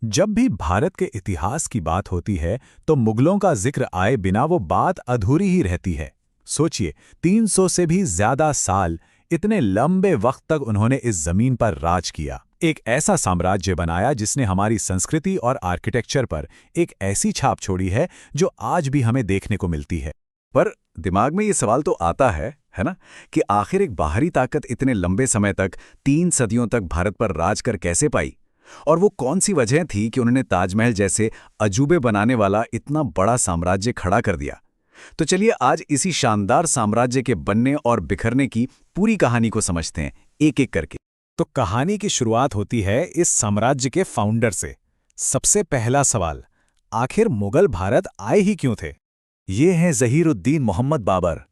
जब भी भारत के इतिहास की बात होती है तो मुगलों का जिक्र आए बिना वो बात अधूरी ही रहती है। सोचिए, 300 से भी ज्यादा साल, इतने लंबे वक्त तक उन्होंने इस जमीन पर राज किया। एक ऐसा साम्राज्य बनाया जिसने हमारी संस्कृति और आर्किटेक्चर पर एक ऐसी छाप छोड़ी है जो आज भी हमें देखने को मिलती है। पर दिमाग में ये सवाल तो आता है ना, कि आखिर एक बाहरी ताकत इतने लंबे समय तक 3 सदियों तक भारत पर राज कर कैसे पाई? और वो कौन सी वजह थी कि उन्होंने ताजमहल जैसे अजूबे बनाने वाला इतना बड़ा साम्राज्य खड़ा कर दिया? तो चलिए आज इसी शानदार साम्राज्य के बनने और बिखरने की पूरी कहानी को समझते हैं, एक एक करके। तो कहानी की शुरुआत होती है इस साम्राज्य के फाउंडर से। सबसे पहला सवाल, आखिर मुगल भारत आए ही क्यों थे? ये हैं ज़हीरुद्दीन मोहम्मद बाबर,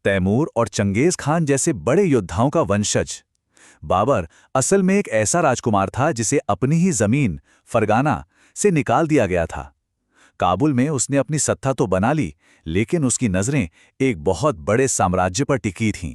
तैमूर और चंगेज़ खान जैसे बड़े योद्धाओं का वंशज। बाबर असल में एक ऐसा राजकुमार था जिसे अपनी ही जमीन फरगाना से निकाल दिया गया था। काबुल में उसने अपनी सत्ता तो बना ली, लेकिन उसकी नजरें एक बहुत बड़े साम्राज्य पर टिकी थीं।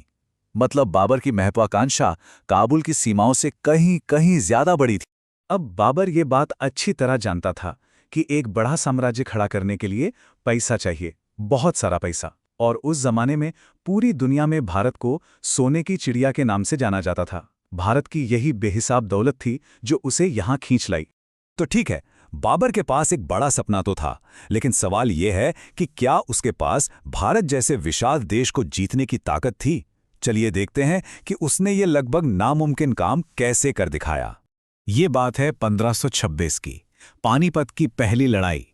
मतलब बाबर की महत्वाकांक्षा काबुल की सीमाओं से कहीं कहीं ज्यादा बड़ी थी। अब बाबर ये बात अच्छी तरह जानता था कि एक बड़ा साम्राज्य खड़ा करने के लिए पैसा चाहिए, बहुत सारा पैसा। और उस जमाने में पूरी दुनिया में भारत को सोने की चिड़िया के नाम से जाना जाता था। भारत की यही बेहिसाब दौलत थी जो उसे यहां खींच लाई। तो ठीक है, बाबर के पास एक बड़ा सपना तो था, लेकिन सवाल यह है कि क्या उसके पास भारत जैसे विशाल देश को जीतने की ताकत थी? चलिए देखते हैं कि उसने ये लगभग नामुमकिन काम कैसे कर दिखाया। ये बात है 1526 की, पानीपत की पहली लड़ाई।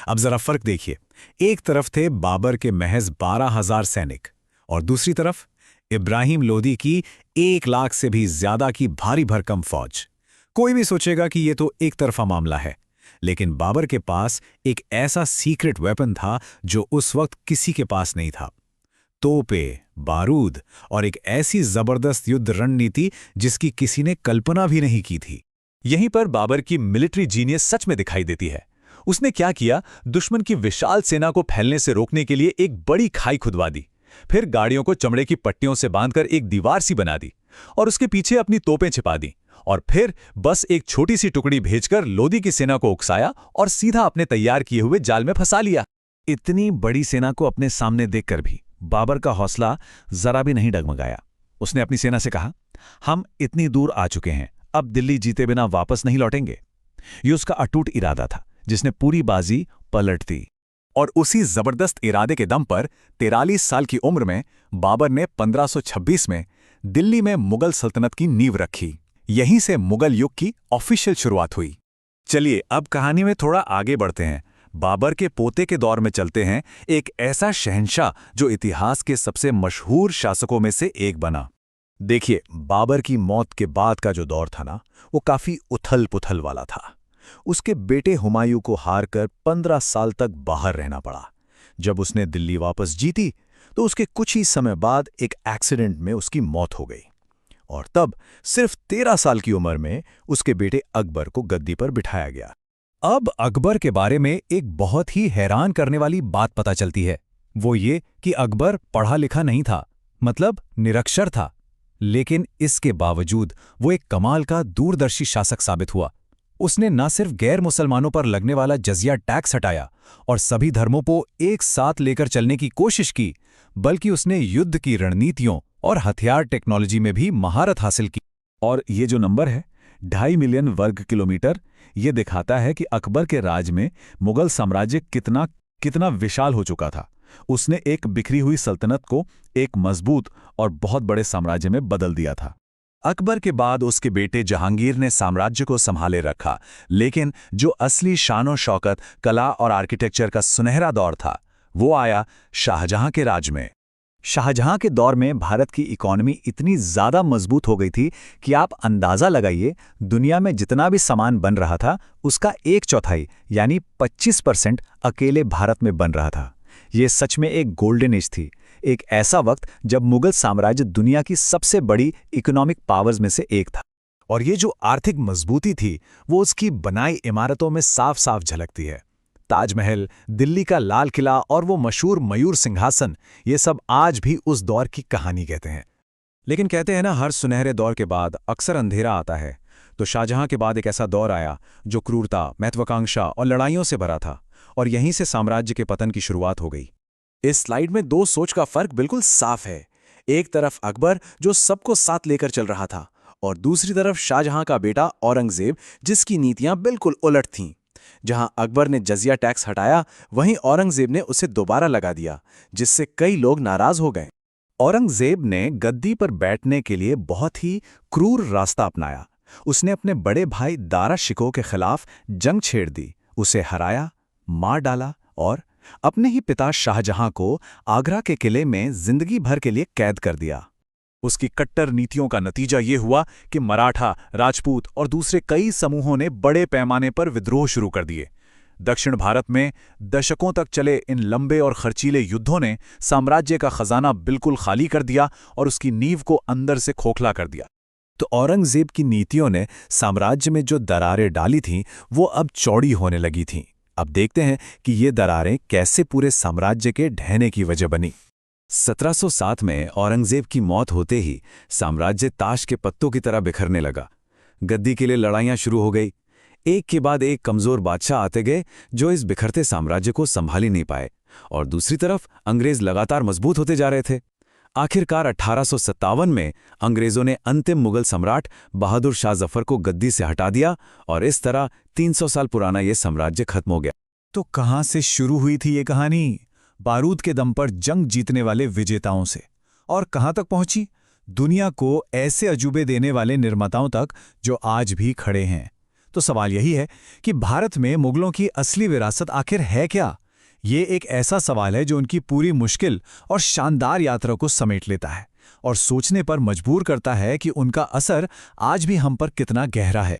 अब जरा फर्क देखिए, एक तरफ थे बाबर के महज 12,000 सैनिक और दूसरी तरफ इब्राहिम लोदी की 1 लाख से भी ज्यादा की भारी भरकम फौज। कोई भी सोचेगा कि ये तो एक तरफा मामला है, लेकिन बाबर के पास एक ऐसा सीक्रेट वेपन था जो उस वक्त किसी के पास नहीं था। तोपें, बारूद और एक ऐसी जबरदस्त युद्ध रणनीति जिसकी किसी ने कल्पना भी नहीं की थी। यहीं पर बाबर की मिलिट्री जीनियस सच में दिखाई देती है। उसने क्या किया, दुश्मन की विशाल सेना को फैलने से रोकने के लिए एक बड़ी खाई खुदवा दी, फिर गाड़ियों को चमड़े की पट्टियों से बांधकर एक दीवार सी बना दी और उसके पीछे अपनी तोपें छिपा दी, और फिर बस एक छोटी सी टुकड़ी भेजकर लोदी की सेना को उकसाया और सीधा अपने तैयार किए हुए जाल में फंसा लिया। इतनी बड़ी सेना को अपने सामने देखकर भी बाबर का हौसला जरा भी नहीं डगमगाया। उसने अपनी सेना से कहा, हम इतनी दूर आ चुके हैं, अब दिल्ली जीते बिना वापस नहीं लौटेंगे। ये उसका अटूट इरादा था जिसने पूरी बाजी पलट दी। और उसी जबरदस्त इरादे के दम पर 43 साल की उम्र में बाबर ने 1526 में दिल्ली में मुगल सल्तनत की नींव रखी। यहीं से मुगल युग की ऑफिशियल शुरुआत हुई। चलिए अब कहानी में थोड़ा आगे बढ़ते हैं, बाबर के पोते के दौर में चलते हैं, एक ऐसा शहंशाह जो इतिहास के सबसे मशहूर शासकों में से एक बना। देखिए, बाबर की मौत के बाद का जो दौर था ना, वो काफी उथल-पुथल वाला था। उसके बेटे हुमायूं को हारकर 15 साल तक बाहर रहना पड़ा। जब उसने दिल्ली वापस जीती तो उसके कुछ ही समय बाद एक एक्सीडेंट में उसकी मौत हो गई, और तब सिर्फ 13 साल की उम्र में उसके बेटे अकबर को गद्दी पर बिठाया गया। अब अकबर के बारे में एक बहुत ही हैरान करने वाली बात पता चलती है। वो ये कि अकबर पढ़ा लिखा नहीं था, मतलब निरक्षर था, लेकिन इसके बावजूद वो एक कमाल का दूरदर्शी शासक साबित हुआ। उसने न सिर्फ गैर मुसलमानों पर लगने वाला जजिया टैक्स हटाया और सभी धर्मों को एक साथ लेकर चलने की कोशिश की, बल्कि उसने युद्ध की रणनीतियों और हथियार टेक्नोलॉजी में भी महारत हासिल की। और ये जो नंबर है 2.5 मिलियन वर्ग किलोमीटर, ये दिखाता है कि अकबर के राज में मुगल साम्राज्य कितना विशाल हो चुका था। उसने एक बिखरी हुई सल्तनत को एक मजबूत और बहुत बड़े साम्राज्य में बदल दिया था। अकबर के बाद उसके बेटे जहांगीर ने साम्राज्य को संभाले रखा, लेकिन जो असली शान और शौकत, कला और आर्किटेक्चर का सुनहरा दौर था, वो आया शाहजहां के राज में। शाहजहां के दौर में भारत की इकॉनमी इतनी ज्यादा मजबूत हो गई थी कि आप अंदाजा लगाइए, दुनिया में जितना भी सामान बन रहा था उसका 1/4 यानी 25% अकेले भारत में बन रहा था। ये सच में एक गोल्डन एज थी, एक ऐसा वक्त जब मुगल साम्राज्य दुनिया की सबसे बड़ी इकोनॉमिक पावर्स में से एक था। और ये जो आर्थिक मजबूती थी वो उसकी बनाई इमारतों में साफ साफ झलकती है। ताजमहल, दिल्ली का लाल किला और वो मशहूर मयूर सिंहासन, ये सब आज भी उस दौर की कहानी कहते हैं। लेकिन कहते हैं ना, हर सुनहरे दौर के बाद अक्सर अंधेरा आता है। तो शाहजहां के बाद एक ऐसा दौर आया जो क्रूरता, महत्वाकांक्षा और लड़ाइयों से भरा था, और यहीं से साम्राज्य के पतन की शुरुआत हो गई। इस स्लाइड में दो सोच का फर्क बिल्कुल साफ है। एक तरफ अकबर जो सबको साथ लेकर चल रहा था, और दूसरी तरफ शाहजहां का बेटा औरंगजेब जिसकी नीतियां बिल्कुल उलट थीं। जहां अकबर ने जजिया टैक्स हटाया, वहीं औरंगजेब ने उसे दोबारा लगा दिया, जिससे कई लोग नाराज हो गए। औरंगजेब ने गद्दी पर बैठने के लिए बहुत ही क्रूर रास्ता अपनाया। उसने अपने बड़े भाई दारा शिकोह के खिलाफ जंग छेड़ दी, उसे हराया, मार डाला और अपने ही पिता शाहजहां को आगरा के किले में जिंदगी भर के लिए कैद कर दिया। उसकी कट्टर नीतियों का नतीजा ये हुआ कि मराठा, राजपूत और दूसरे कई समूहों ने बड़े पैमाने पर विद्रोह शुरू कर दिए। दक्षिण भारत में दशकों तक चले इन लंबे और खर्चीले युद्धों ने साम्राज्य का खजाना बिल्कुल खाली कर दिया और उसकी नींव को अंदर से खोखला कर दिया। तो औरंगजेब की नीतियों ने साम्राज्य में जो दरारें डाली थीं, वो अब चौड़ी होने लगी थीं। अब देखते हैं कि ये दरारें कैसे पूरे साम्राज्य के ढहने की वजह बनी। 1707 में औरंगजेब की मौत होते ही साम्राज्य ताश के पत्तों की तरह बिखरने लगा। गद्दी के लिए लड़ाइयां शुरू हो गई। एक के बाद एक कमजोर बादशाह आते गए जो इस बिखरते साम्राज्य को संभाल ही नहीं पाए, और दूसरी तरफ अंग्रेज लगातार मजबूत होते जा रहे थे। आखिरकार 1857 में अंग्रेजों ने अंतिम मुगल सम्राट बहादुर शाह जफर को गद्दी से हटा दिया, और इस तरह 300 साल पुराना ये साम्राज्य खत्म हो गया। तो कहां से शुरू हुई थी ये कहानी? बारूद के दम पर जंग जीतने वाले विजेताओं से, और कहां तक पहुंची? दुनिया को ऐसे अजूबे देने वाले निर्माताओं तक जो आज भी खड़े हैं। तो सवाल यही है कि भारत में मुगलों की असली विरासत आखिर है क्या? ये एक ऐसा सवाल है जो उनकी पूरी मुश्किल और शानदार यात्रा को समेट लेता है और सोचने पर मजबूर करता है कि उनका असर आज भी हम पर कितना गहरा है।